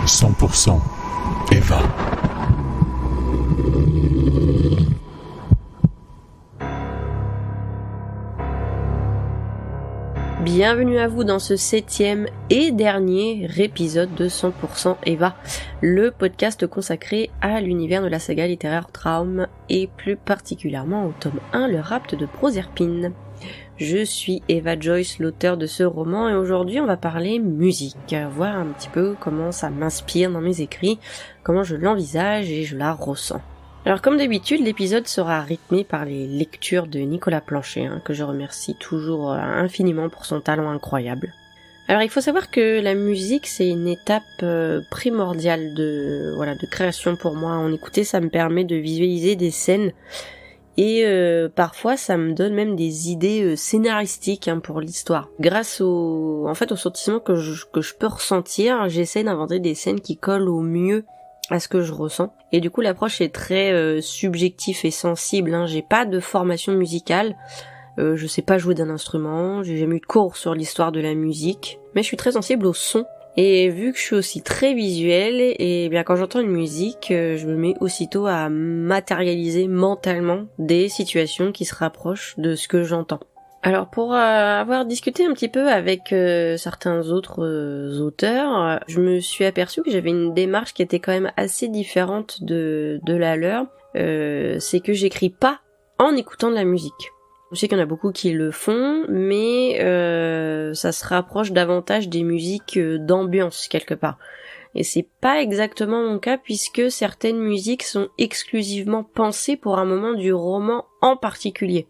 100% Eva. Bienvenue à vous dans ce 7e et dernier épisode de 100% Eva, le podcast consacré à l'univers de la saga littéraire Traum et plus particulièrement au tome 1, le rapt de Proserpine. Je suis Eva Joyce, l'auteur de ce roman, et aujourd'hui on va parler musique, voir un petit peu comment ça m'inspire dans mes écrits, comment je l'envisage et je la ressens. Alors comme d'habitude, l'épisode sera rythmé par les lectures de Nicolas Planchet, que je remercie toujours infiniment pour son talent incroyable. Alors il faut savoir que la musique c'est une étape primordiale de création pour moi. En écouter, ça me permet de visualiser des scènes et parfois ça me donne même des idées scénaristiques pour l'histoire. Grâce au sentiment que je peux ressentir, j'essaie d'inventer des scènes qui collent au mieux à ce que je ressens. Et du coup l'approche est très subjective et sensible. J'ai pas de formation musicale, je sais pas jouer d'un instrument, j'ai jamais eu de cours sur l'histoire de la musique, mais je suis très sensible au son. Et vu que je suis aussi très visuelle, et bien quand j'entends une musique, je me mets aussitôt à matérialiser mentalement des situations qui se rapprochent de ce que j'entends. Alors pour avoir discuté un petit peu avec certains autres auteurs, je me suis aperçue que j'avais une démarche qui était quand même assez différente de la leur. C'est que j'écris pas en écoutant de la musique. Je sais qu'il y en a beaucoup qui le font, mais ça se rapproche davantage des musiques d'ambiance quelque part. Et c'est pas exactement mon cas puisque certaines musiques sont exclusivement pensées pour un moment du roman en particulier.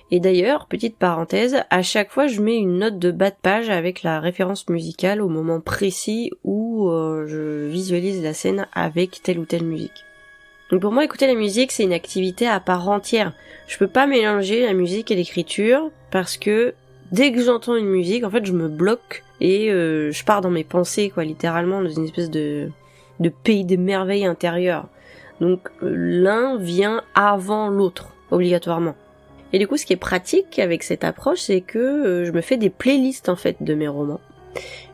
Et d'ailleurs, petite parenthèse, à chaque fois je mets une note de bas de page avec la référence musicale au moment précis où je visualise la scène avec telle ou telle musique. Donc pour moi, écouter la musique, c'est une activité à part entière. Je peux pas mélanger la musique et l'écriture parce que dès que j'entends une musique, en fait, je me bloque et je pars dans mes pensées, littéralement, dans une espèce de pays des merveilles intérieures. Donc l'un vient avant l'autre, obligatoirement. Et du coup, ce qui est pratique avec cette approche, c'est que je me fais des playlists en fait de mes romans.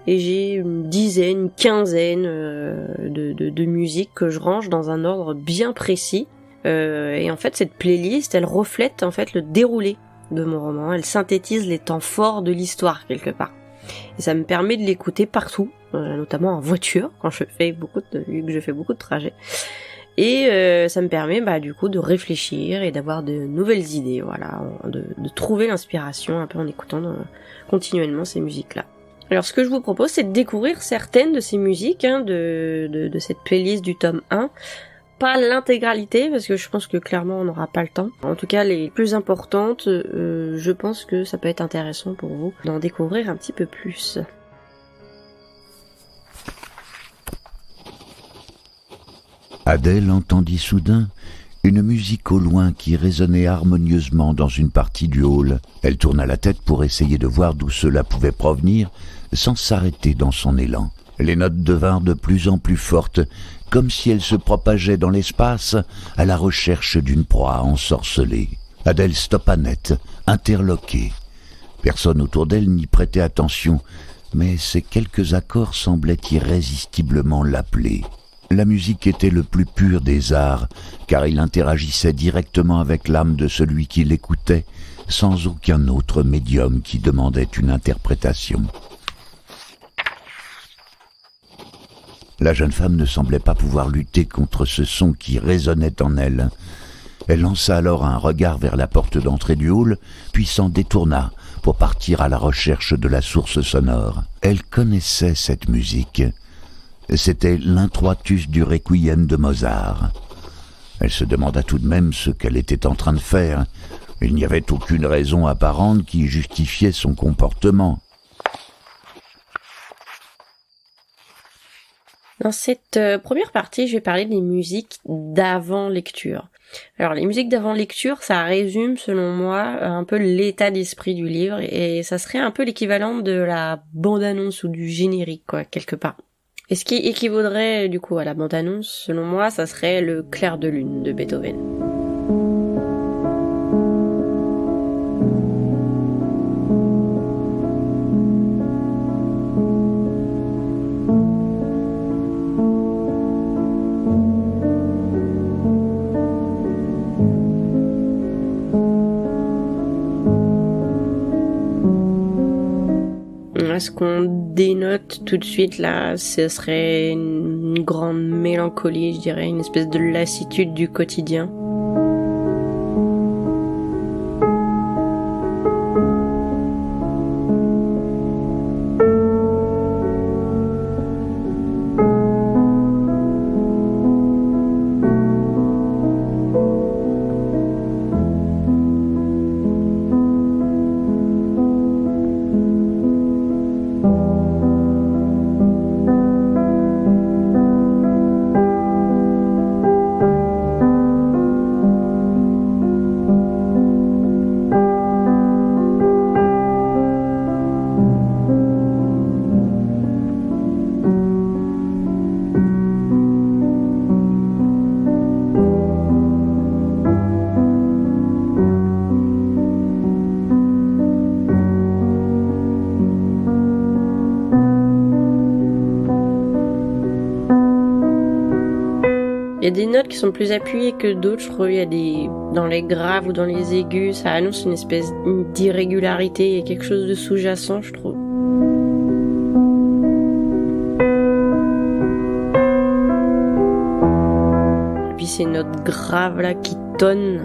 Et j'ai une dizaine, une quinzaine de musiques que je range dans un ordre bien précis. Et en fait, cette playlist, elle reflète en fait le déroulé de mon roman. Elle synthétise les temps forts de l'histoire quelque part. Et ça me permet de l'écouter partout, notamment en voiture, vu que je fais beaucoup de trajets. Et ça me permet du coup de réfléchir et d'avoir de nouvelles idées, de trouver l'inspiration un peu en écoutant continuellement ces musiques-là. Alors ce que je vous propose, c'est de découvrir certaines de ces musiques de cette playlist du tome 1. Pas l'intégralité, parce que je pense que clairement on n'aura pas le temps. En tout cas, les plus importantes, je pense que ça peut être intéressant pour vous d'en découvrir un petit peu plus. Adèle entendit soudain une musique au loin qui résonnait harmonieusement dans une partie du hall. Elle tourna la tête pour essayer de voir d'où cela pouvait provenir, sans s'arrêter dans son élan. Les notes devinrent de plus en plus fortes, comme si elles se propageaient dans l'espace à la recherche d'une proie ensorcelée. Adèle stoppa net, interloquée. Personne autour d'elle n'y prêtait attention, mais ces quelques accords semblaient irrésistiblement l'appeler. La musique était le plus pur des arts, car il interagissait directement avec l'âme de celui qui l'écoutait, sans aucun autre médium qui demandait une interprétation. La jeune femme ne semblait pas pouvoir lutter contre ce son qui résonnait en elle. Elle lança alors un regard vers la porte d'entrée du hall, puis s'en détourna pour partir à la recherche de la source sonore. Elle connaissait cette musique. C'était l'introitus du Requiem de Mozart. Elle se demanda tout de même ce qu'elle était en train de faire. Il n'y avait aucune raison apparente qui justifiait son comportement. Dans cette première partie, je vais parler des musiques d'avant lecture. Alors les musiques d'avant lecture, ça résume selon moi un peu l'état d'esprit du livre et ça serait un peu l'équivalent de la bande-annonce ou du générique quelque part. Et ce qui équivaudrait du coup à la bande-annonce, selon moi, ça serait le Clair de lune de Beethoven. Moi, ce qu'on dénote tout de suite là, ce serait une grande mélancolie, je dirais, une espèce de lassitude du quotidien. Il y a des notes qui sont plus appuyées que d'autres, je trouve. Il y a dans les graves ou dans les aigus, ça annonce une espèce d'irrégularité, il y a quelque chose de sous-jacent, je trouve. Et puis ces notes graves là qui tonnent.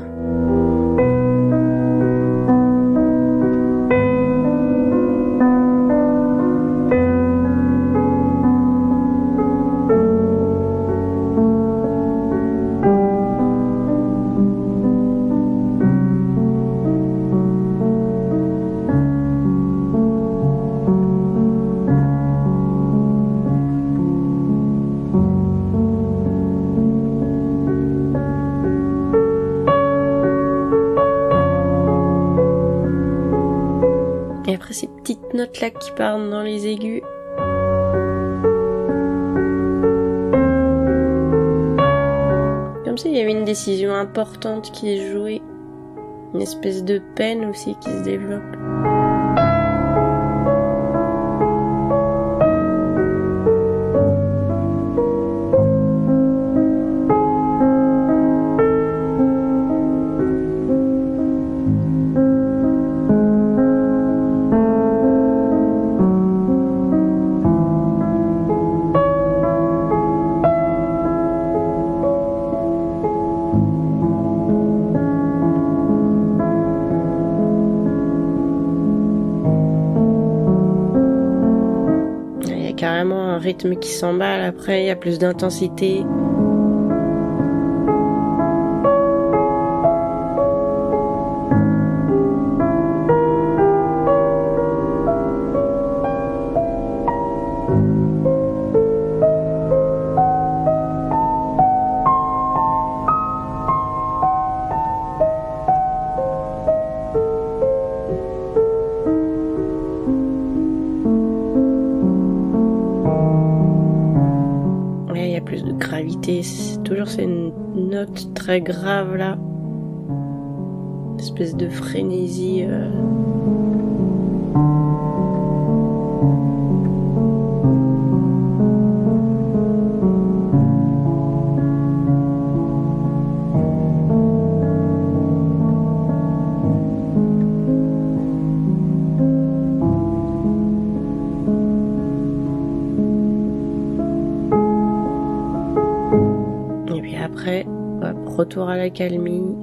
Et après ces petites notes là qui partent dans les aigus. Comme si il y avait une décision importante qui se jouait. Une espèce de peine aussi qui se développe. Carrément un rythme qui s'emballe, après il y a plus d'intensité. Plus de gravité, c'est toujours ces notes très graves là, une espèce de frénésie. Après, hop, retour à la calmie,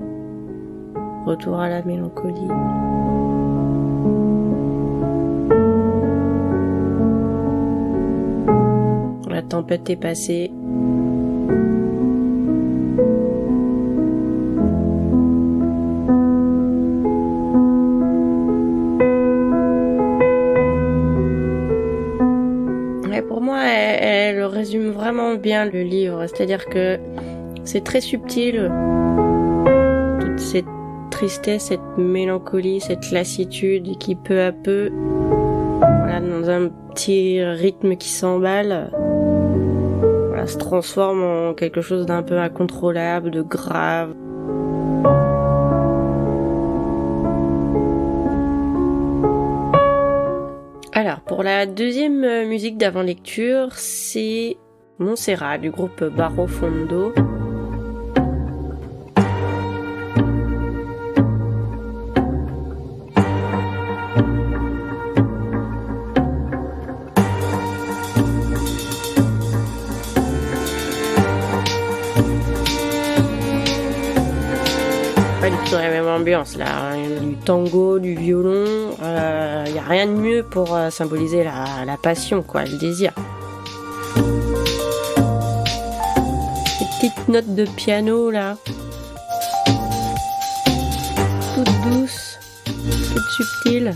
retour à la mélancolie. La tempête est passée. Et pour moi, elle résume vraiment bien le livre, c'est-à-dire que c'est très subtil, toute cette tristesse, cette mélancolie, cette lassitude qui peu à peu, voilà, dans un petit rythme qui s'emballe, voilà, se transforme en quelque chose d'un peu incontrôlable, de grave. Alors, pour la deuxième musique d'avant-lecture, c'est Montserrat du groupe Barro Fondo. ambiance là, du tango, du violon, y a rien de mieux pour symboliser la passion, quoi, le désir. Ces petites notes de piano là, toutes douces, toutes subtiles.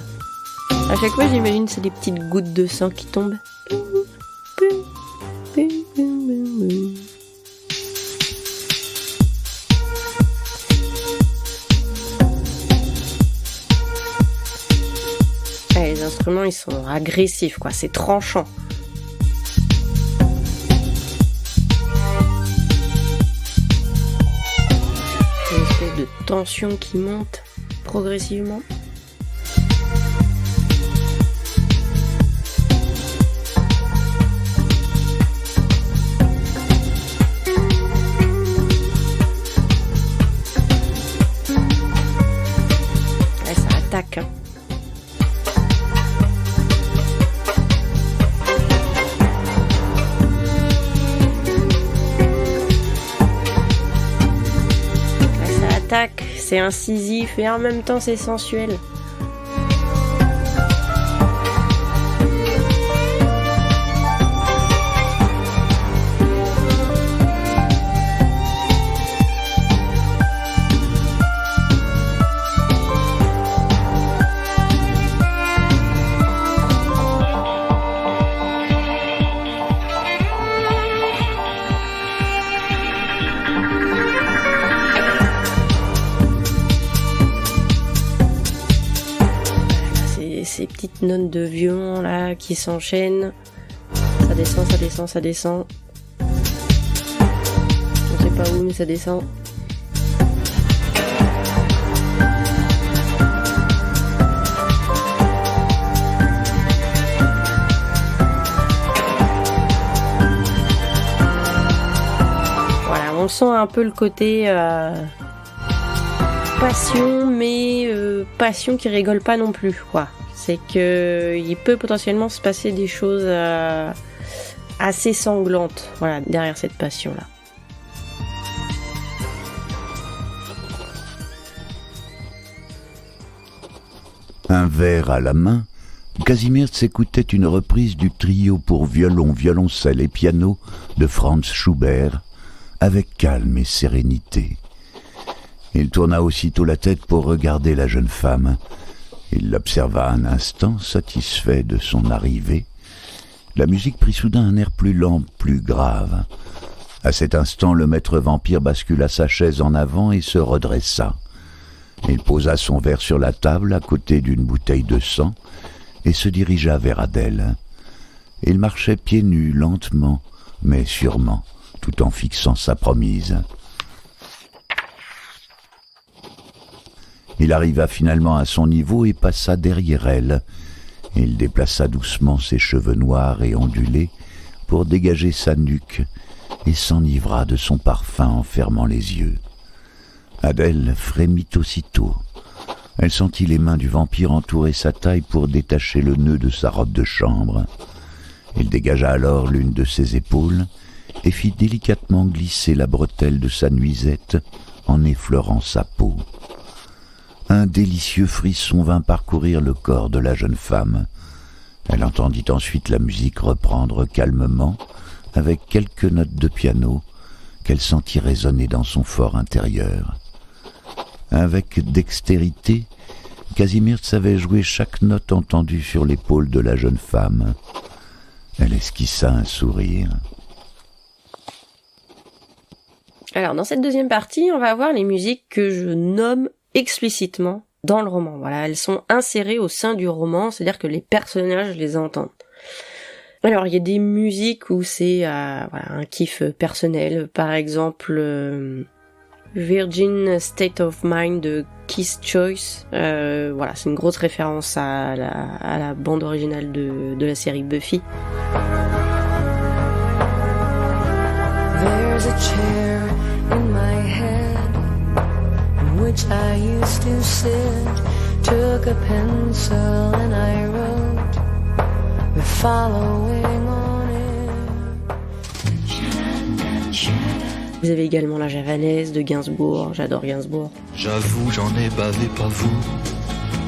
À chaque fois j'imagine c'est des petites gouttes de sang qui tombent. Les instruments ils sont agressifs quoi, c'est tranchant. Une espèce de tension qui monte progressivement. Ouais, ça attaque hein. C'est incisif et en même temps c'est sensuel. Ces petites notes de violon là qui s'enchaînent, ça descend, ça descend, ça descend. On sait pas où mais ça descend. Voilà, on sent un peu le côté passion, mais passion qui rigole pas non plus quoi. C'est que il peut potentiellement se passer des choses assez sanglantes, voilà, derrière cette passion-là. Un verre à la main, Kazimierz s'écoutait une reprise du trio pour violon, violoncelle et piano de Franz Schubert, avec calme et sérénité. Il tourna aussitôt la tête pour regarder la jeune femme. Il l'observa un instant, satisfait de son arrivée. La musique prit soudain un air plus lent, plus grave. À cet instant, le maître vampire bascula sa chaise en avant et se redressa. Il posa son verre sur la table à côté d'une bouteille de sang et se dirigea vers Adèle. Il marchait pieds nus, lentement, mais sûrement, tout en fixant sa promise. Il arriva finalement à son niveau et passa derrière elle. Il déplaça doucement ses cheveux noirs et ondulés pour dégager sa nuque et s'enivra de son parfum en fermant les yeux. Adèle frémit aussitôt. Elle sentit les mains du vampire entourer sa taille pour détacher le nœud de sa robe de chambre. Il dégagea alors l'une de ses épaules et fit délicatement glisser la bretelle de sa nuisette en effleurant sa peau. Un délicieux frisson vint parcourir le corps de la jeune femme. Elle entendit ensuite la musique reprendre calmement, avec quelques notes de piano qu'elle sentit résonner dans son for intérieur. Avec dextérité, Kazimierz savait jouer chaque note entendue sur l'épaule de la jeune femme. Elle esquissa un sourire. Alors, dans cette deuxième partie, on va voir les musiques que je nomme explicitement dans le roman. Voilà, elles sont insérées au sein du roman, c'est-à-dire que les personnages les entendent. Alors, il y a des musiques où c'est voilà, un kiff personnel, par exemple Virgin State of Mind de Kiss Choice. Voilà, c'est une grosse référence à la bande originale de la série Buffy. There's a chair in my head in which I used to sit, took a pencil and I wrote, we're following on it. Vous avez également la javanaise de Gainsbourg, j'adore Gainsbourg. J'avoue, j'en ai bavé, pas vous,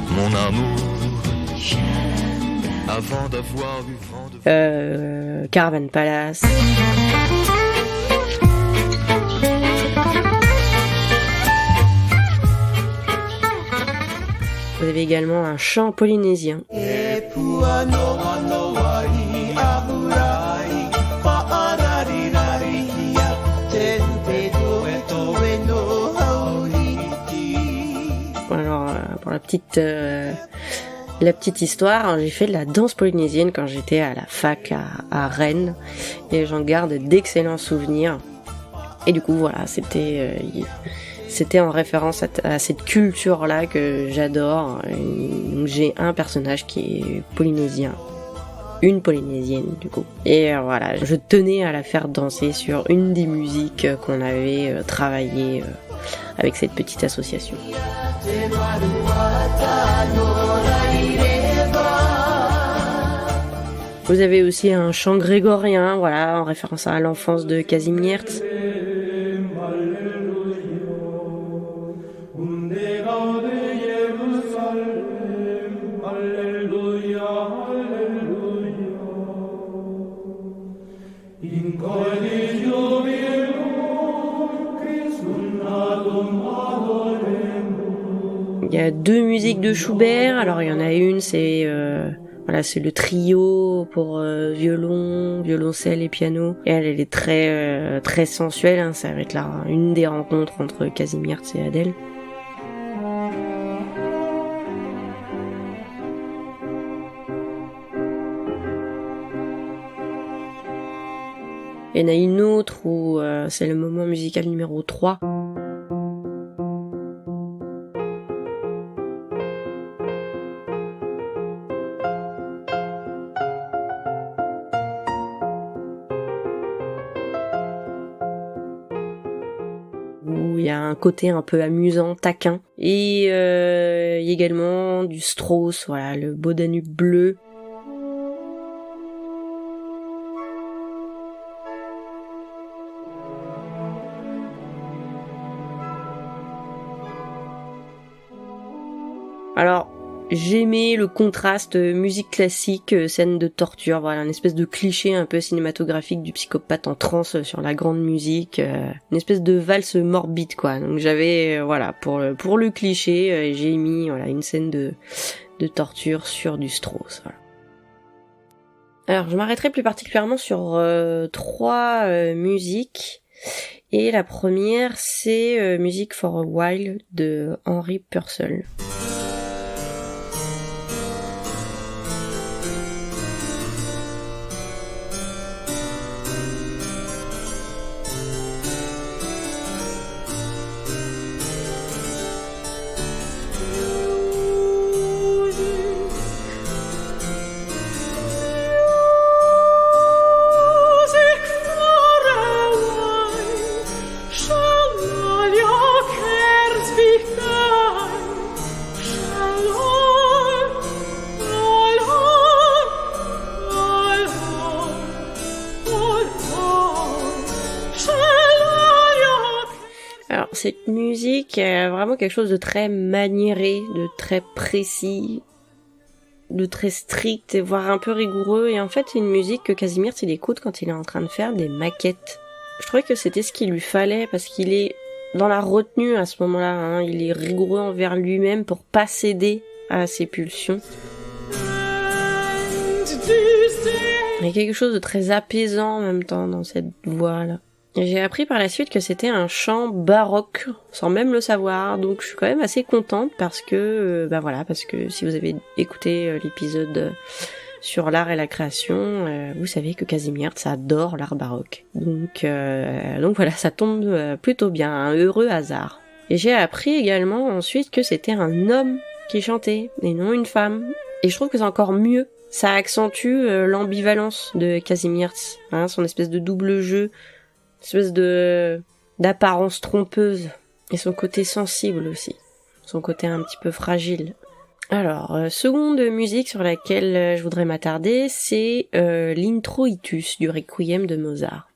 mon amour. Avant d'avoir eu vent de... Caravan Palace. Vous avez également un chant polynésien. Alors, pour la petite histoire, j'ai fait de la danse polynésienne quand j'étais à la fac à Rennes, et j'en garde d'excellents souvenirs. Et du coup, voilà, c'était en référence à cette culture-là que j'adore. Donc, j'ai un personnage qui est polynésien. Une polynésienne, du coup. Et voilà, je tenais à la faire danser sur une des musiques qu'on avait travaillé avec cette petite association. Vous avez aussi un chant grégorien, voilà, en référence à l'enfance de Kazimierz. Il y a 2 musiques de Schubert. Alors il y en a une, c'est c'est le trio pour violon, violoncelle et piano. Et elle est très sensuelle. Hein. Ça va être une des rencontres entre Kazimierz et Adèle. Il y en a une autre où c'est le moment musical numéro 3. Où il y a un côté un peu amusant, taquin. Et il y a également du Strauss, voilà, le Beau Danube bleu. Alors, j'aimais le contraste musique classique, scène de torture, voilà, une espèce de cliché un peu cinématographique du psychopathe en transe sur la grande musique, une espèce de valse morbide, quoi. Donc j'avais, pour le cliché, j'ai mis une scène de torture sur du Strauss. Voilà. Alors, je m'arrêterai plus particulièrement sur 3 musiques. Et la première, c'est Music for a While de Henry Purcell. Cette musique a vraiment quelque chose de très maniéré, de très précis, de très strict, voire un peu rigoureux. Et en fait, c'est une musique que Kazimierz il écoute quand il est en train de faire des maquettes. Je trouvais que c'était ce qu'il lui fallait parce qu'il est dans la retenue à ce moment-là. Hein. Il est rigoureux envers lui-même pour pas céder à ses pulsions. Il y a quelque chose de très apaisant en même temps dans cette voix-là. J'ai appris par la suite que c'était un chant baroque, sans même le savoir, donc je suis quand même assez contente parce que si vous avez écouté l'épisode sur l'art et la création, vous savez que Kazimierz adore l'art baroque. Donc voilà, ça tombe plutôt bien, un heureux hasard. Et j'ai appris également ensuite que c'était un homme qui chantait, et non une femme. Et je trouve que c'est encore mieux. Ça accentue l'ambivalence de Kazimierz, hein, son espèce de double jeu, espèce d'apparence trompeuse, et son côté sensible aussi, son côté un petit peu fragile. Alors, seconde musique sur laquelle je voudrais m'attarder, c'est l'Introitus du Requiem de Mozart.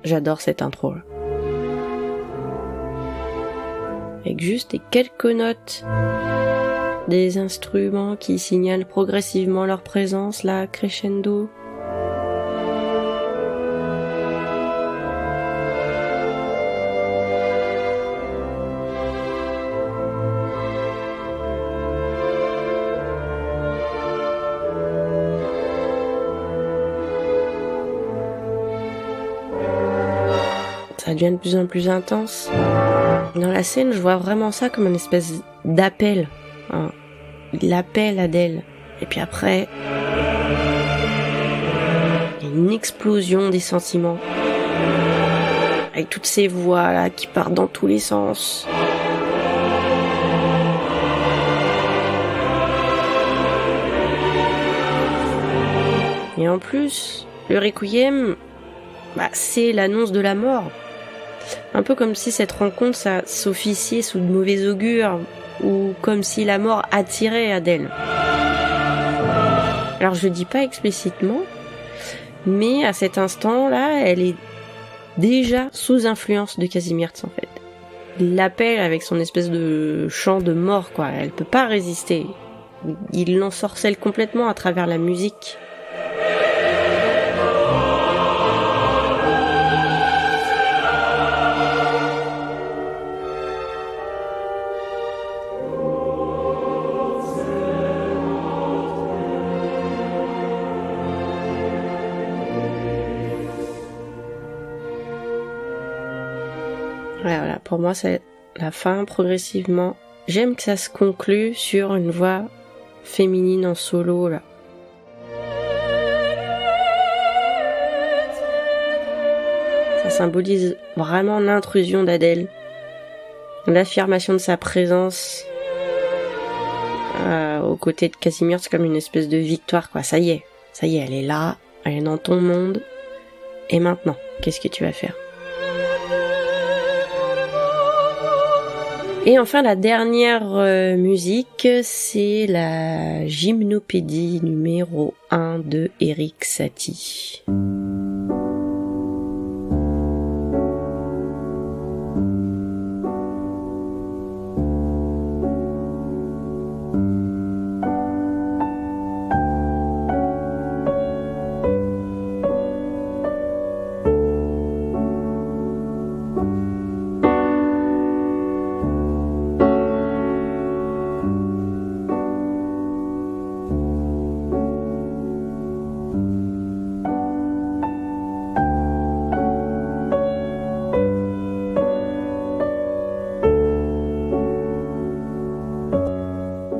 j'adore cette intro là. Avec juste des quelques notes, des instruments qui signalent progressivement leur présence là, crescendo. Ça devient de plus en plus intense. Dans la scène, je vois vraiment ça comme une espèce d'appel. Hein. L'appel Adèle. Et puis après, une explosion des sentiments. Avec toutes ces voix là qui partent dans tous les sens. Et en plus, le Requiem, c'est l'annonce de la mort. Un peu comme si cette rencontre, ça s'officiait sous de mauvais augure, ou comme si la mort attirait Adèle. Alors je dis pas explicitement, mais à cet instant-là, elle est déjà sous influence de Kazimierz en fait. Il l'appelle avec son espèce de chant de mort, quoi. Elle peut pas résister. Il l'ensorcelle complètement à travers la musique. Voilà, pour moi c'est la fin progressivement. J'aime que ça se conclue sur une voix féminine en solo là. Ça symbolise vraiment l'intrusion d'Adèle, l'affirmation de sa présence aux côtés de Kazimierz comme une espèce de victoire quoi. Ça y est, elle est là, elle est dans ton monde. Et maintenant, qu'est-ce que tu vas faire ? Et enfin, la dernière musique, c'est la Gymnopédie numéro 1 de Erik Satie.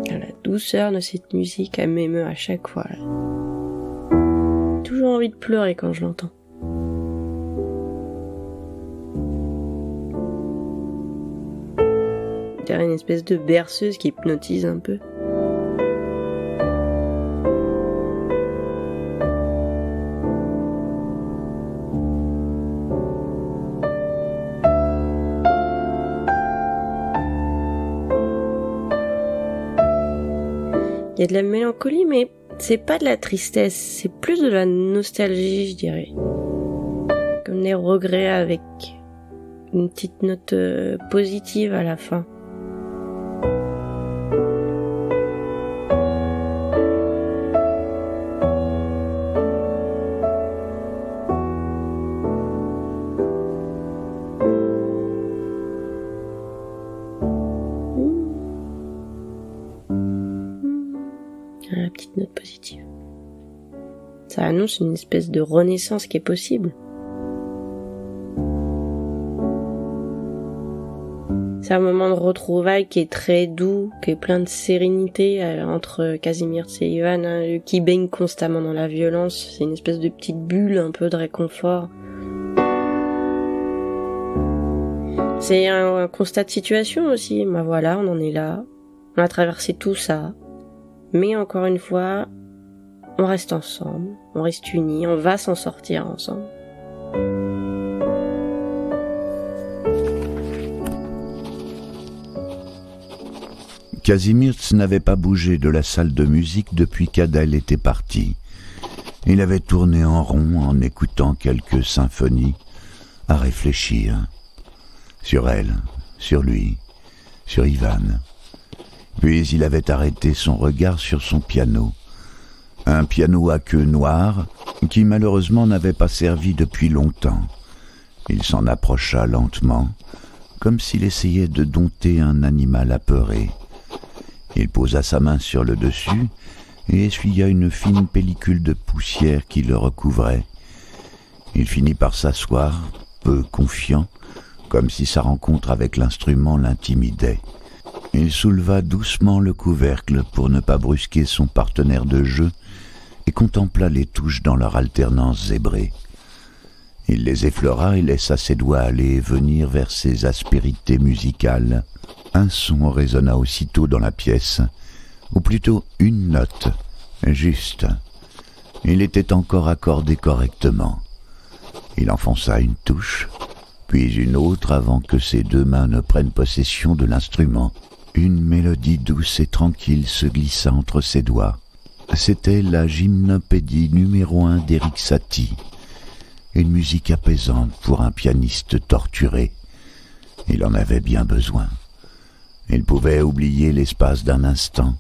La douceur de cette musique, elle m'émeut à chaque fois. Là. J'ai toujours envie de pleurer quand je l'entends. Il y a une espèce de berceuse qui hypnotise un peu. Il y a de la mélancolie, mais c'est pas de la tristesse, c'est plus de la nostalgie, je dirais. Comme des regrets avec une petite note positive à la fin. La petite note positive. Ça annonce une espèce de renaissance qui est possible. C'est un moment de retrouvailles qui est très doux, qui est plein de sérénité entre Kazimierz et Ivan, qui baigne constamment dans la violence. C'est une espèce de petite bulle un peu de réconfort. C'est un constat de situation aussi. Voilà, on en est là. On a traversé tout ça. Mais encore une fois, on reste ensemble, on reste unis, on va s'en sortir ensemble. Kazimierz n'avait pas bougé de la salle de musique depuis qu'Adèle était partie. Il avait tourné en rond en écoutant quelques symphonies, à réfléchir. Sur elle, sur lui, sur Ivan. Puis il avait arrêté son regard sur son piano. Un piano à queue noire qui malheureusement n'avait pas servi depuis longtemps. Il s'en approcha lentement, comme s'il essayait de dompter un animal apeuré. Il posa sa main sur le dessus et essuya une fine pellicule de poussière qui le recouvrait. Il finit par s'asseoir, peu confiant, comme si sa rencontre avec l'instrument l'intimidait. Il souleva doucement le couvercle pour ne pas brusquer son partenaire de jeu et contempla les touches dans leur alternance zébrée. Il les effleura et laissa ses doigts aller et venir vers ses aspérités musicales. Un son résonna aussitôt dans la pièce, ou plutôt une note, juste. Il était encore accordé correctement. Il enfonça une touche, puis une autre avant que ses deux mains ne prennent possession de l'instrument. Une mélodie douce et tranquille se glissa entre ses doigts. C'était la gymnopédie numéro 1 d'Erik Satie. Une musique apaisante pour un pianiste torturé. Il en avait bien besoin. Il pouvait oublier l'espace d'un instant,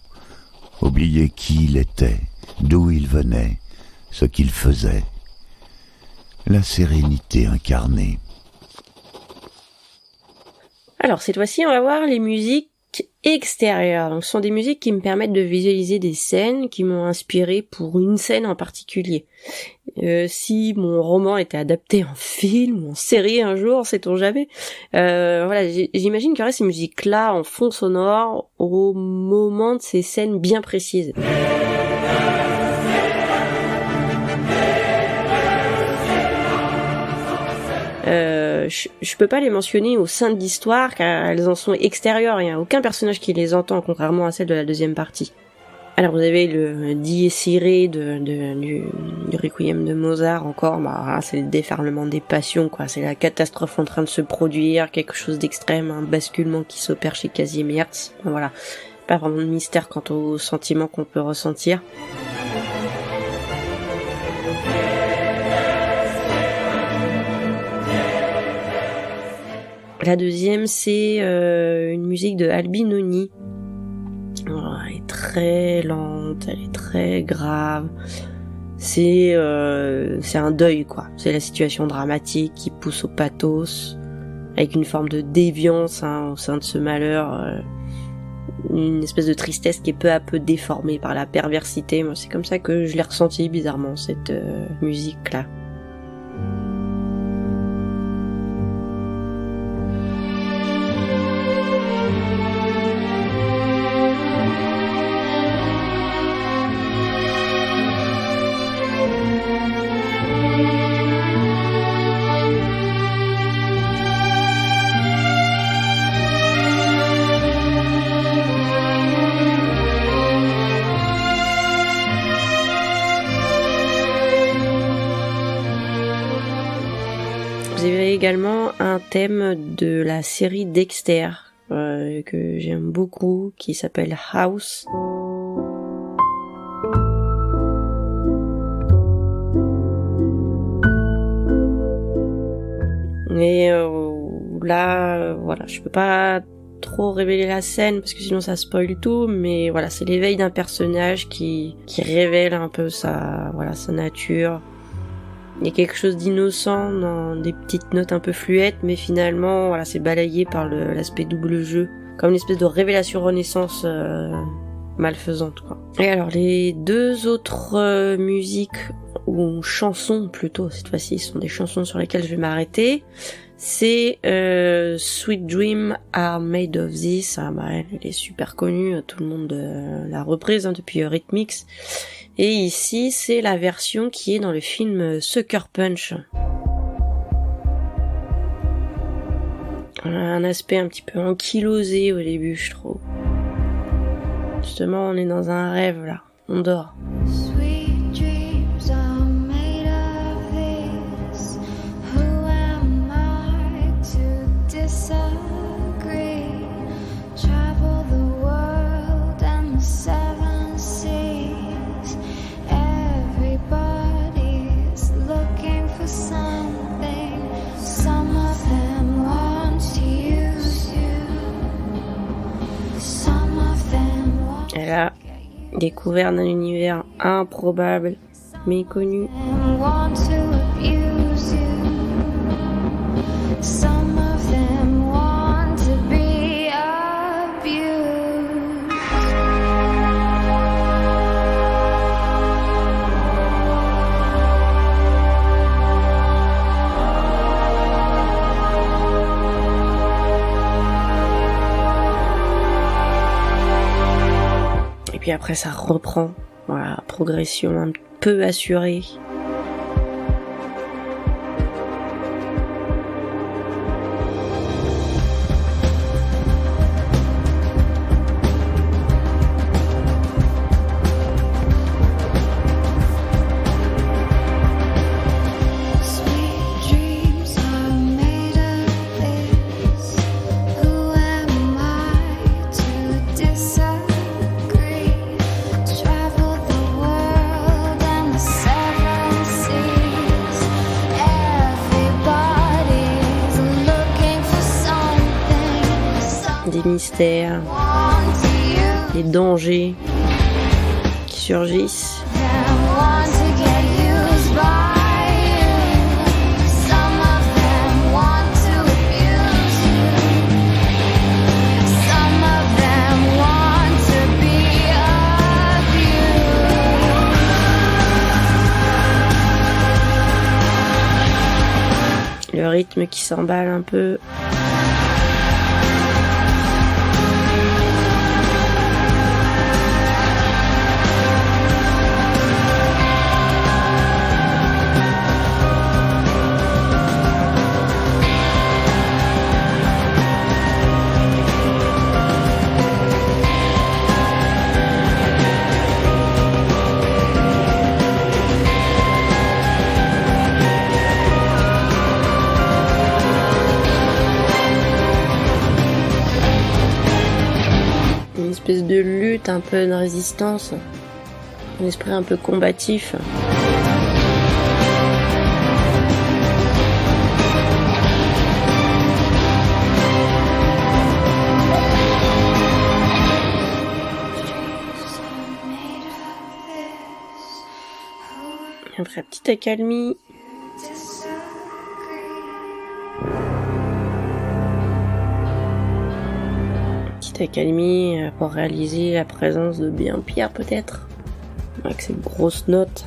oublier qui il était, d'où il venait, ce qu'il faisait. La sérénité incarnée. Alors cette fois-ci, on va voir les musiques extérieures. Donc, ce sont des musiques qui me permettent de visualiser des scènes qui m'ont inspiré pour une scène en particulier. Si mon roman était adapté en film ou en série un jour, sait-on jamais. Voilà, j'imagine qu'il y aurait ces musiques-là en fond sonore au moment de ces scènes bien précises. Je peux pas les mentionner au sein de l'histoire car elles en sont extérieures, il n'y a aucun personnage qui les entend contrairement à celle de la deuxième partie. Alors vous avez le Dies Irae du Requiem de Mozart encore, c'est le déferlement des passions quoi, c'est la catastrophe en train de se produire, quelque chose d'extrême, un basculement qui s'opère chez Casimir Hertz. Voilà, pas vraiment de mystère quant aux sentiments qu'on peut ressentir. La deuxième, c'est une musique de Albinoni. Elle est très lente, elle est très grave. C'est un deuil, quoi. C'est la situation dramatique qui pousse au pathos, avec une forme de déviance au sein de ce malheur. Une espèce de tristesse qui est peu à peu déformée par la perversité. Moi, c'est comme ça que je l'ai ressenti bizarrement, cette musique-là. Vous avez également un thème de la série Dexter que j'aime beaucoup, qui s'appelle House. Et là, voilà, je peux pas trop révéler la scène parce que sinon ça spoil tout, mais voilà, c'est l'éveil d'un personnage qui révèle un peu sa nature. Il y a quelque chose d'innocent dans des petites notes un peu fluettes, mais finalement, voilà, c'est balayé par l'aspect double jeu, comme une espèce de révélation renaissance malfaisante, quoi. Et alors, les deux autres musiques, ou chansons plutôt, cette fois-ci, ce sont des chansons sur lesquelles je vais m'arrêter. C'est Sweet Dreams Are Made of This. Elle est super connue, tout le monde l'a reprise depuis Eurythmics. Et ici, c'est la version qui est dans le film Sucker Punch. Un aspect un petit peu ankylosé au début, je trouve. Justement, on est dans un rêve, là. On dort. Everybody's looking for something Voilà, découvert d'un univers improbable, méconnu. Et puis après ça reprend, voilà, progression un peu assurée. Des mystères, des dangers qui surgissent. Le rythme qui s'emballe un peu. Une espèce de lutte, un peu de résistance, un esprit un peu combatif. Après, petite accalmie. Accalmie pour réaliser la présence de bien pire peut-être, avec ces grosses notes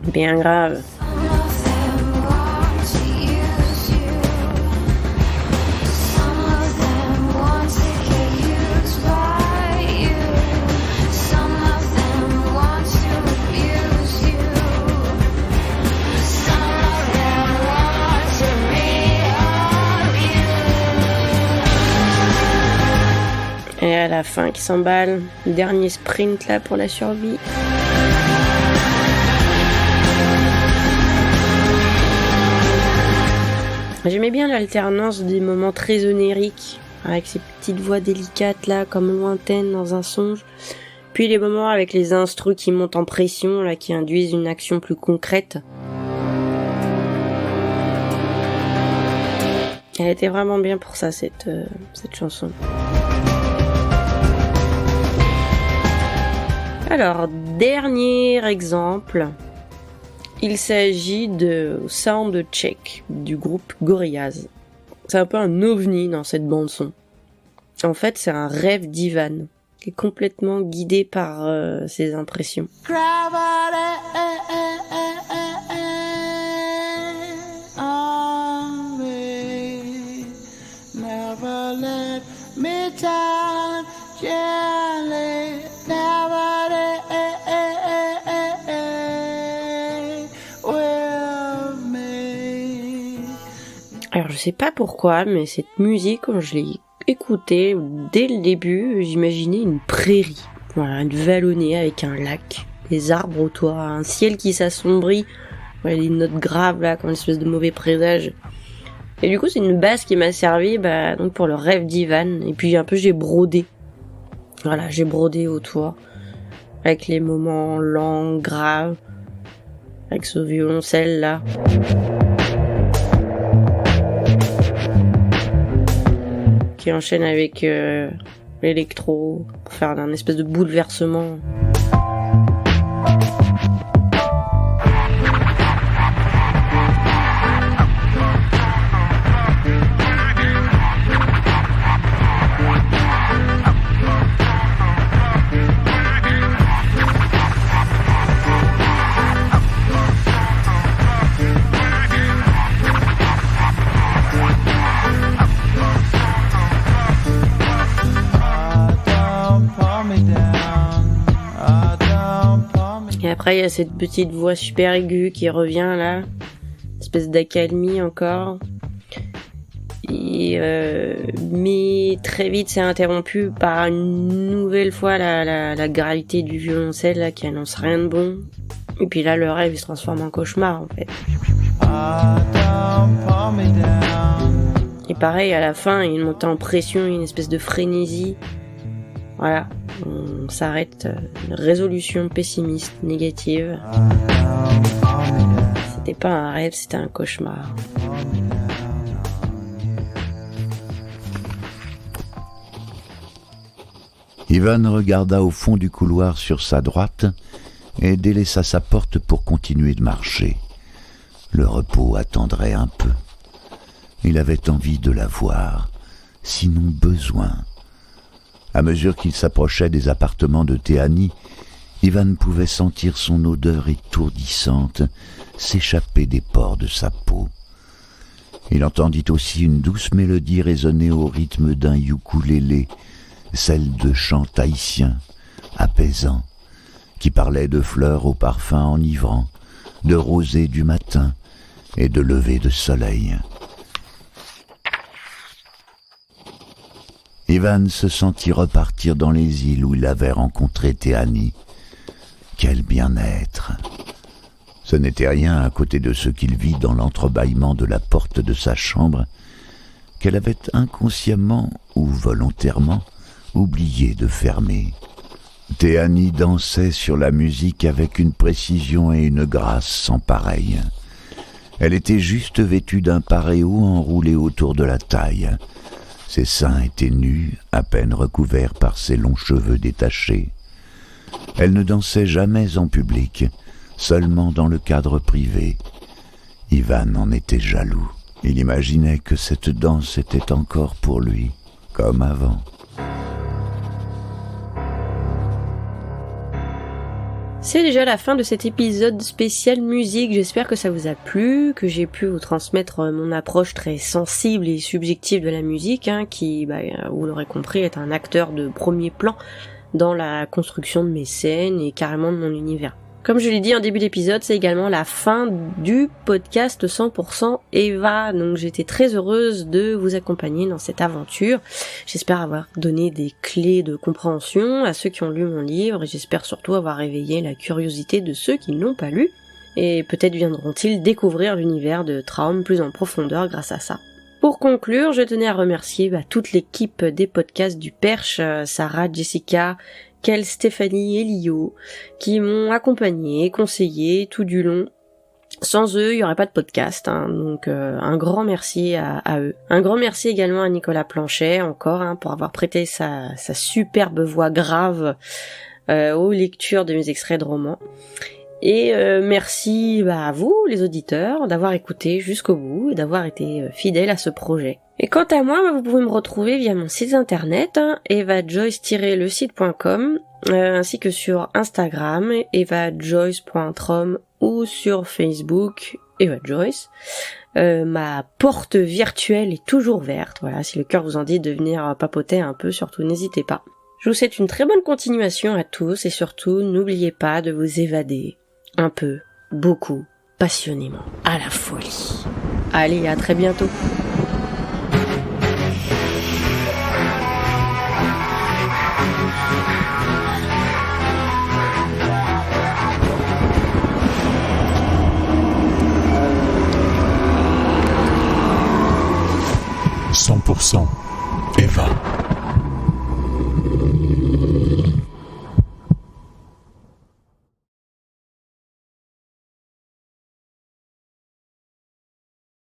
bien graves. Et à la fin qui s'emballe, dernier sprint là pour la survie. J'aimais bien l'alternance des moments très onériques, avec ces petites voix délicates là, comme lointaines dans un songe, puis les moments avec les instrus qui montent en pression là, qui induisent une action plus concrète. Elle était vraiment bien pour ça cette chanson. Alors, dernier exemple, il s'agit de Soundcheck du groupe Gorillaz. C'est un peu un ovni dans cette bande-son. En fait, c'est un rêve d'Ivan, qui est complètement guidé par ses impressions. Alors je sais pas pourquoi, mais cette musique, quand je l'ai écoutée, dès le début, j'imaginais une prairie. Voilà, une vallonnée avec un lac, des arbres au toit, un ciel qui s'assombrit, voilà, les notes graves là, comme une espèce de mauvais présage. Et du coup, c'est une base qui m'a servi donc pour le rêve d'Ivan. Et puis un peu j'ai brodé. Voilà, j'ai brodé autour, avec les moments lents, graves, avec ce violoncelle là. Qui enchaîne avec l'électro, pour faire un espèce de bouleversement. Et après, il y a cette petite voix super aiguë qui revient là. Une espèce d'accalmie encore. Et mais très vite, c'est interrompu par une nouvelle fois la gravité du violoncelle là, qui annonce rien de bon. Et puis là, le rêve il se transforme en cauchemar en fait. Et pareil, à la fin, il y a une montée en pression, une espèce de frénésie. Voilà, on s'arrête, une résolution pessimiste, négative. C'était pas un rêve, c'était un cauchemar. Ivan regarda au fond du couloir sur sa droite et délaissa sa porte pour continuer de marcher. Le repos attendrait un peu. Il avait envie de la voir, sinon besoin. À mesure qu'il s'approchait des appartements de Théanie, Ivan pouvait sentir son odeur étourdissante s'échapper des pores de sa peau. Il entendit aussi une douce mélodie résonner au rythme d'un ukulélé, celle de chants tahitiens, apaisants, qui parlaient de fleurs au parfum enivrant, de rosée du matin et de lever de soleil. Ivan se sentit repartir dans les îles où il avait rencontré Théanie. Quel bien-être! Ce n'était rien à côté de ce qu'il vit dans l'entrebâillement de la porte de sa chambre, qu'elle avait inconsciemment ou volontairement oublié de fermer. Théanie dansait sur la musique avec une précision et une grâce sans pareille. Elle était juste vêtue d'un paréo enroulé autour de la taille. Ses seins étaient nus, à peine recouverts par ses longs cheveux détachés. Elle ne dansait jamais en public, seulement dans le cadre privé. Ivan en était jaloux. Il imaginait que cette danse était encore pour lui, comme avant. C'est déjà la fin de cet épisode spécial musique, j'espère que ça vous a plu, que j'ai pu vous transmettre mon approche très sensible et subjective de la musique, qui, vous l'aurez compris, est un acteur de premier plan dans la construction de mes scènes et carrément de mon univers. Comme je l'ai dit en début d'épisode, c'est également la fin du podcast 100% Eva, donc j'étais très heureuse de vous accompagner dans cette aventure. J'espère avoir donné des clés de compréhension à ceux qui ont lu mon livre et j'espère surtout avoir éveillé la curiosité de ceux qui ne l'ont pas lu. Et peut-être viendront-ils découvrir l'univers de Traum plus en profondeur grâce à ça. Pour conclure, je tenais à remercier toute l'équipe des podcasts du Perche, Sarah, Jessica, Kel, Stéphanie et Lio, qui m'ont accompagné, conseillé tout du long. Sans eux, il n'y aurait pas de podcast, donc un grand merci à eux. Un grand merci également à Nicolas Planchet, encore, pour avoir prêté sa superbe voix grave aux lectures de mes extraits de romans. Et merci à vous, les auditeurs, d'avoir écouté jusqu'au bout et d'avoir été fidèles à ce projet. Et quant à moi, vous pouvez me retrouver via mon site internet, evajoyce-lesite.com, ainsi que sur Instagram, evajoyce.trom, ou sur Facebook, evajoyce. Ma porte virtuelle est toujours verte, voilà, si le cœur vous en dit de venir papoter un peu, surtout n'hésitez pas. Je vous souhaite une très bonne continuation à tous, et surtout, n'oubliez pas de vous évader. Un peu, beaucoup, passionnément, à la folie. Allez, à très bientôt. « 100% Eva ».